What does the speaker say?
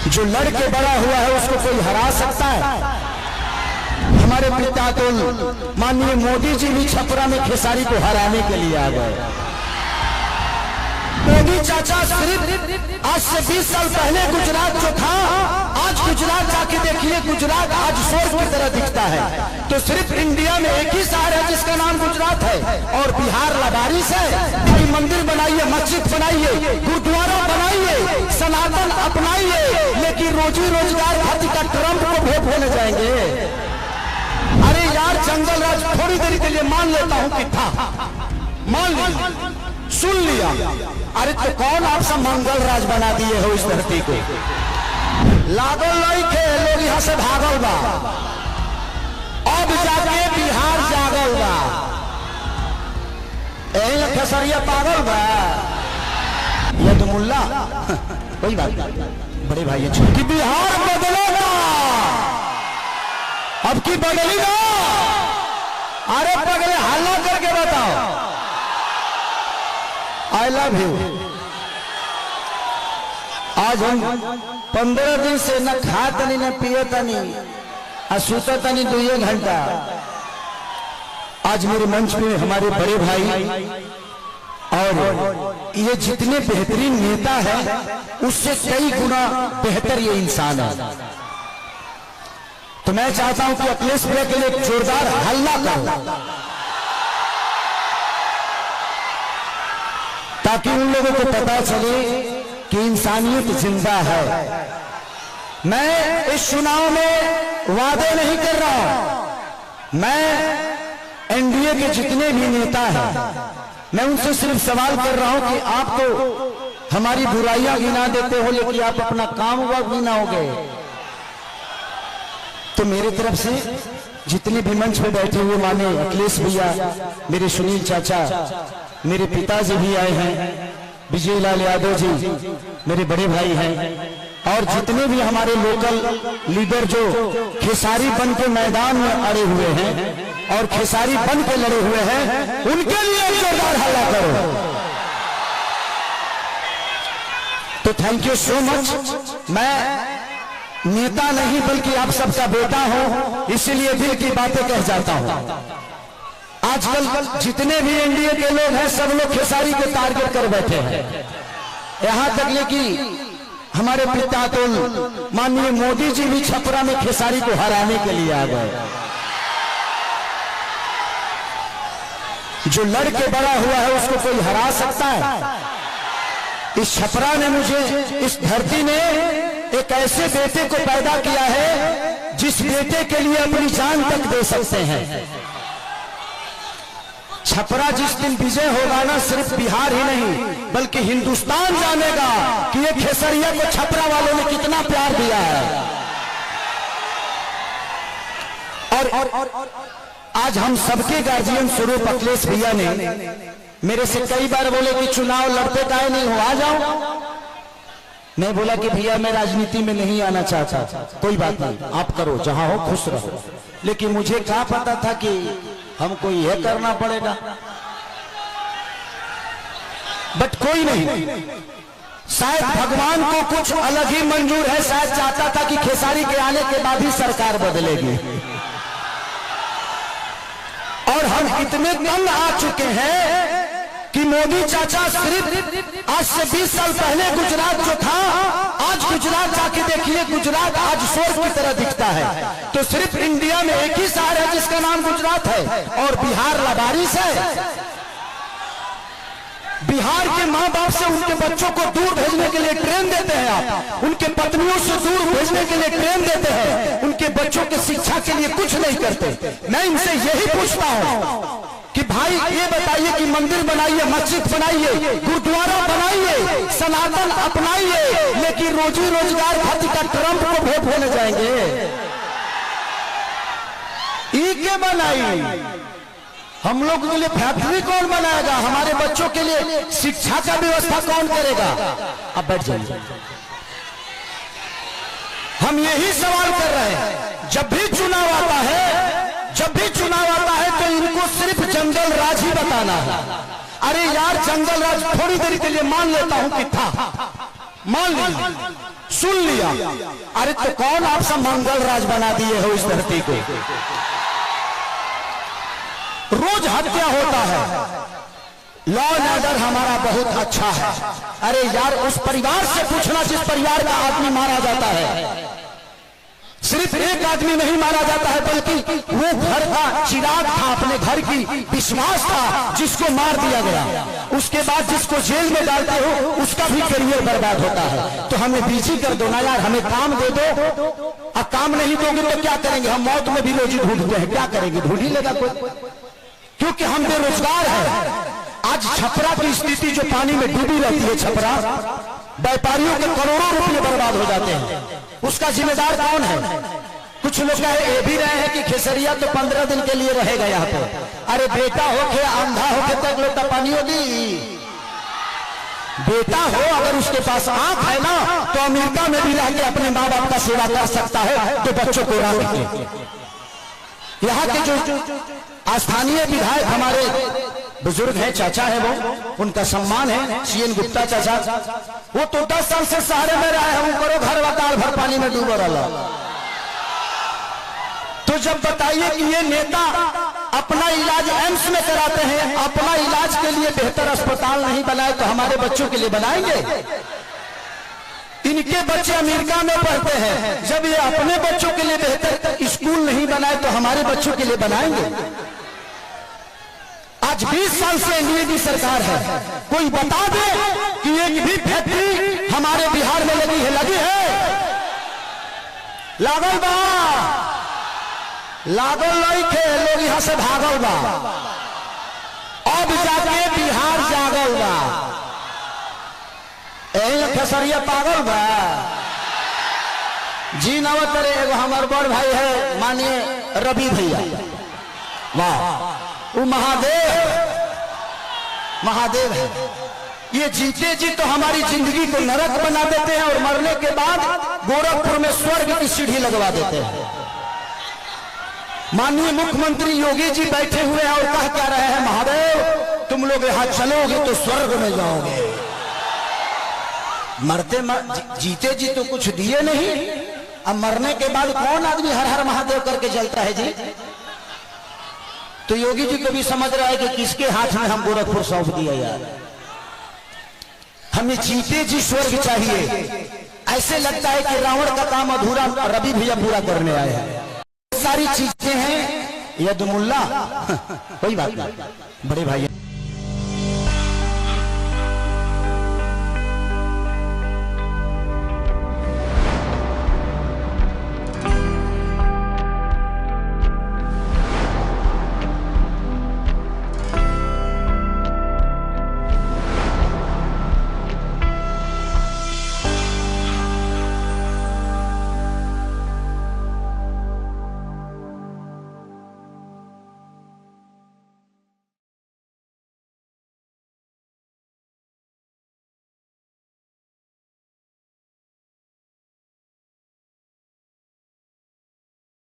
जो लड़के बड़ा हुआ है उसको कोई हरा सकता है? हमारे पिता तो माननीय मोदी जी भी छपरा में खेसारी को हराने के लिए आ गए। मोदी चाचा सिर्फ आज से 20 साल पहले गुजरात जो था, आज गुजरात जाके देखिए, गुजरात आज स्वर्ग की तरह दिखता है। तो सिर्फ इंडिया में एक ही शहर है जिसका नाम गुजरात है, और बिहार लबारिश है। कोई मंदिर बनाइए, मस्जिद बनाइए, गुरुद्वारा बनाइए, सनातन अपनाइए, लेकिन रोजी रोजगार खातिर का ट्रंप को वोट होने जाएंगे। अरे यार, जंगल राज थोड़ी देर के लिए मान लेता हूं कि था, मान लीजिए, सुन लिया। अरे तो कौन आप सब मंगल राज बना दिए हो इस धरती को? लागल नहीं थे लोग यहां से भागल बा, अब जाके बिहार जागल बा। यही खेसरिया पागल बा, ये तो मुल्ला कोई बात बड़े भाई है कि बिहार बदलेगा, अब की बदलेगा। अरे पगले हल्ला करके बताओ, आई लव यू। आज हम 15 दिन से न खा तनी न पिए तनी, सुता तनी 2 घंटा। आज मेरे मंच में हमारे बड़े भाई और ये जितने बेहतरीन नेता हैं उससे कई गुना बेहतर ये इंसान है। तो मैं चाहता हूं कि अखिलेश भैया के लिए जोरदार हल्ला करो, ताकि उन लोगों को पता चले कि इंसानियत जिंदा है। मैं इस चुनाव में वादे नहीं कर रहा हूं, मैं एनडीए के जितने भी नेता हैं मैं उनसे सिर्फ सवाल कर रहा हूं कि आप तो हमारी बुराइयां गिना देते हो, लेकिन आप अपना काम हुआ गिनाओगे। तो मेरी तरफ से जितने भी मंच पे बैठे हुए माने अखिलेश भैया, मेरे सुनील चाचा, मेरे पिताजी भी आए हैं, विजय लाल यादव जी मेरे बड़े भाई हैं, और जितने भी हमारे लोकल लीडर जो खेसारी बन के मैदान में अड़े हुए हैं और खेसारी बन के लड़े हुए हैं, उनके लिए जोरदार हल्ला करो। तो थैंक यू सो मच। मैं नेता नहीं बल्कि आप सबका बेटा हूं, इसीलिए दिल की बातें कह जाता हूं। आजकल जितने भी एनडीए के लोग हैं सब लोग खेसारी को टारगेट कर बैठे हैं, यहां तक ले कि हमारे पिता तो माननीय मोदी जी भी छपरा में खेसारी को हराने के लिए आ गए। जो लड़के बड़ा हुआ है उसको कोई हरा सकता है? इस छपरा ने मुझे, इस धरती ने एक ऐसे बेटे को पैदा किया है जिस बेटे के लिए अपनी जान तक दे सकते हैं। छपरा जिस दिन विजय होगा ना, सिर्फ बिहार ही नहीं बल्कि हिंदुस्तान जानेगा कि ये खेसरिया को छपरा वालों ने कितना प्यार दिया है। और आज हम सबके गार्जियन स्वरूप अखिलेश भैया ने मेरे से कई बार बोले कि चुनाव लड़ते काहे नहीं हो, आ जाओ। मैं बोला कि भैया मैं राजनीति में नहीं आना चाहता, कोई बात नहीं, आप करो, जहां हो खुश रहो। लेकिन मुझे क्या पता था कि हमको यह करना पड़ेगा। बट कोई नहीं, शायद भगवान को कुछ अलग ही मंजूर है, शायद चाहता था कि खेसारी के आने के बाद ही सरकार बदलेगी। और हम इतने तंग आ चुके हैं कि मोदी चाचा सिर्फ आज से 20 साल पहले गुजरात जो था, आज गुजरात जाके देखिए, गुजरात आज स्वर्ग की तरह दिखता है। तो सिर्फ इंडिया में एक ही शहर है जिसका नाम गुजरात है, और बिहार लबारिश है। बिहार के माँ बाप से उनके बच्चों को दूर भेजने के लिए ट्रेन देते हैं आप, उनके पत्नियों से दूर भेजने के लिए ट्रेन देते हैं, उनके बच्चों की शिक्षा के लिए कुछ नहीं करते। मैं इनसे यही पूछता हूँ कि भाई ये बताइए कि मंदिर बनाइए, मस्जिद बनाइए, गुरुद्वारा बनाइए, सनातन अपनाइए, लेकिन रोजी रोजगार खातिर का ट्रंप को वोट होने जाएंगे। ई के बनाइए, हम लोग के लिए फैक्ट्री कौन बनाएगा? हमारे बच्चों के लिए शिक्षा का व्यवस्था कौन करेगा? अब बैठ जाइए। हम यही सवाल कर रहे हैं। जब भी चुनाव आता है, जब भी चुनाव आता है तो इनको सिर्फ जंगल राज ही बताना है। अरे यार, जंगल राज थोड़ी देर के लिए मान लेता हूं कि था, मान लीजिए, सुन लिया। अरे तो कौन आप सब मंगल राज बना दिए हो इस धरती को? रोज हत्या होता है। लॉ एंड ऑर्डर हमारा बहुत अच्छा है। अरे यार, उस परिवार से पूछना जिस परिवार का आदमी मारा जाता है। सिर्फ एक आदमी नहीं मारा जाता है, बल्कि वो घर का चिराग था, अपने घर की विश्वास था, जिसको मार दिया गया। उसके बाद जिसको जेल में डालते हो उसका भी करियर बर्बाद होता है। तो हमें बिजी कर दो ना यार, हमें काम दे दो। अब काम नहीं दोगे तो क्या करेंगे? हम मौत में भी रोजी ढूंढते हैं, क्या करेंगे? ढूंढ ही लेगा कोई, क्योंकि हम बेरोजगार हैं। आज छपरा की स्थिति जो पानी में डूबी रहती है, छपरा व्यापारियों के करोड़ों रुपये बर्बाद हो जाते हैं। उसका जिम्मेदार कौन है? कुछ लोग ये भी रहे हैं कि खेसरिया तो 15 दिन के लिए रहेगा यहाँ पे। अरे बेटा होके अंधा होके तक लोग पानी होगी। बेटा हो अगर उसके पास आंख है ना, तो अमेरिका में भी रह के अपने माँ बाप का सेवा कर सकता है, तो बच्चों को राह के। यहाँ के जो स्थानीय विधायक हमारे बुजुर्ग हैं, चाचा है, वो उनका सम्मान है, सीएन गुप्ता चाचा। वो तो 10 साल से शहर में रहे हैं, वो करो घर वकाल भर पानी में डूबा रहा। तो जब बताइए कि ये नेता अपना इलाज एम्स में कराते हैं, अपना इलाज के लिए बेहतर अस्पताल नहीं बनाए तो हमारे बच्चों के लिए बनाएंगे? इनके बच्चे अमेरिका में पढ़ते हैं, जब ये अपने बच्चों के लिए बेहतर स्कूल नहीं बनाए तो हमारे बच्चों के लिए बनाएंगे? आज 20 साल से एनडीए की सरकार है, कोई बता दे कि एक भी फैक्ट्री हमारे बिहार में लगी है? लगी है? लागल बा, लागल नहीं थे, लोग यहां से भागल बा। अब जाके बिहार जागल बा। खेसरिया पागल बा जी। नवत रे एगो हमार बड़ भाई है, मानिए रवि भैया, वाह, वो महादेव है। ये जीते जी तो हमारी जिंदगी को नरक बना देते हैं और मरने के बाद गोरखपुर में स्वर्ग की सीढ़ी लगवा देते हैं। माननीय मुख्यमंत्री योगी जी बैठे हुए हैं और कह क्या रहे हैं, महादेव तुम लोग यहां चलोगे तो स्वर्ग में जाओगे। जीते जी तो कुछ दिए नहीं, अब मरने के बाद कौन आदमी हर हर महादेव करके जलता है जी? तो योगी जी को भी समझ रहा है कि किसके हाथ में हम गोरखपुर सौंप दिया यार। हमें जीते जी स्वर्ग चाहिए। ऐसे लगता है कि रावण का काम अधूरा रवि भैया पूरा करने आए हैं। सारी चीजें हैं यदुमुल्ला कोई बात नहीं, बड़े भाई